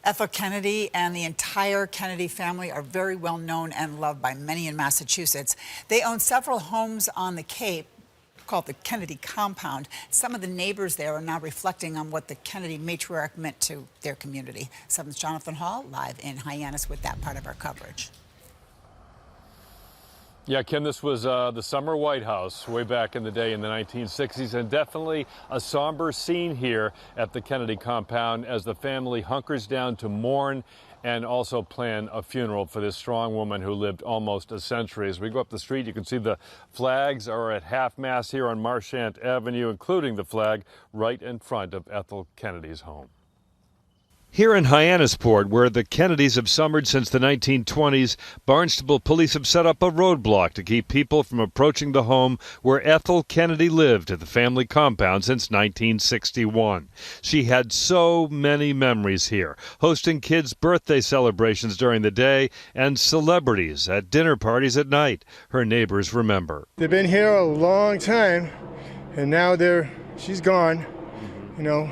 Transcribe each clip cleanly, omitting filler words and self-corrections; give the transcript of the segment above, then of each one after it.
Ethel Kennedy and the entire Kennedy family are very well known and loved by many in Massachusetts. They own several homes on the Cape called the Kennedy compound. Some of the neighbors there are now reflecting on what the Kennedy matriarch meant to their community. 7's Jonathan Hall live in Hyannis with that part of our coverage. Yeah, Kim, this was the summer White House way back in the day in the 1960s, and definitely a somber scene here at the Kennedy compound as the family hunkers down to mourn and also plan a funeral for this strong woman who lived almost a century. As we go up the street, you can see the flags are at half-mast here on Marchant Avenue, including the flag right in front of Ethel Kennedy's home. Here in Hyannisport, where the Kennedys have summered since the 1920s, Barnstable police have set up a roadblock to keep people from approaching the home where Ethel Kennedy lived at the family compound since 1961. She had so many memories here, hosting kids' birthday celebrations during the day and celebrities at dinner parties at night. Her neighbors remember. They've been here a long time, and now she's gone, you know.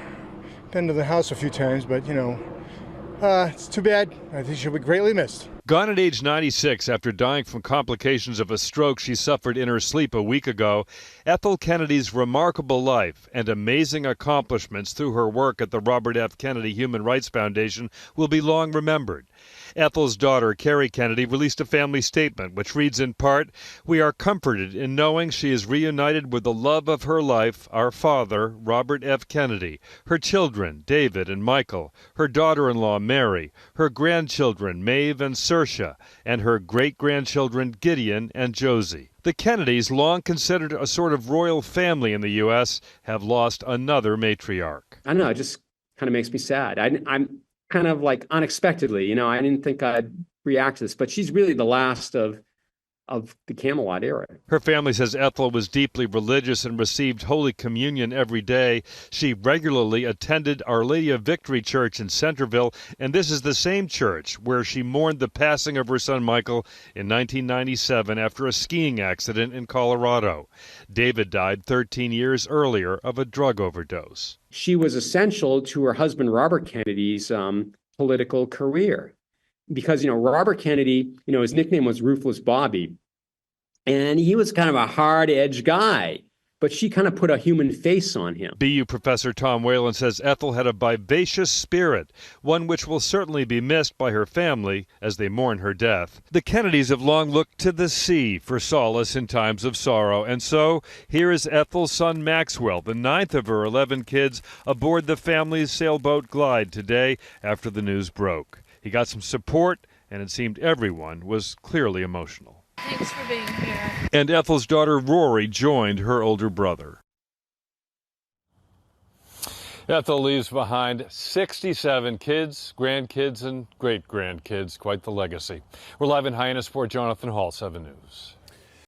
Been to the house a few times, but it's too bad. I think she'll be greatly missed. Gone at age 96 after dying from complications of a stroke she suffered in her sleep a week ago, Ethel Kennedy's remarkable life and amazing accomplishments through her work at the Robert F. Kennedy Human Rights Foundation will be long remembered. Ethel's daughter, Carrie Kennedy, released a family statement which reads in part, "We are comforted in knowing she is reunited with the love of her life, our father, Robert F. Kennedy, her children, David and Michael, her daughter-in-law, Mary, her grandchildren, Maeve and Saoirse, and her great-grandchildren, Gideon and Josie." The Kennedys, long considered a sort of royal family in the U.S., have lost another matriarch. I don't know, it just kind of makes me sad. I'm kind of like unexpectedly, I didn't think I'd react to this, but she's really the last of the Camelot era. Her family says Ethel was deeply religious and received Holy Communion every day. She regularly attended Our Lady of Victory Church in Centerville, and this is the same church where she mourned the passing of her son Michael in 1997 after a skiing accident in Colorado. David died 13 years earlier of a drug overdose. She was essential to her husband Robert Kennedy's political career. Because, Robert Kennedy, his nickname was Ruthless Bobby, and he was kind of a hard-edged guy, but she kind of put a human face on him. BU professor Tom Whalen says Ethel had a vivacious spirit, one which will certainly be missed by her family as they mourn her death. The Kennedys have long looked to the sea for solace in times of sorrow, and so here is Ethel's son Maxwell, the 9th of her 11 kids, aboard the family's sailboat Glide today after the news broke. He got some support, and it seemed everyone was clearly emotional. Thanks for being here. And Ethel's daughter Rory joined her older brother. Ethel leaves behind 67 kids, grandkids, and great-grandkids. Quite the legacy. We're live in Hyannisport. Jonathan Hall, 7 News.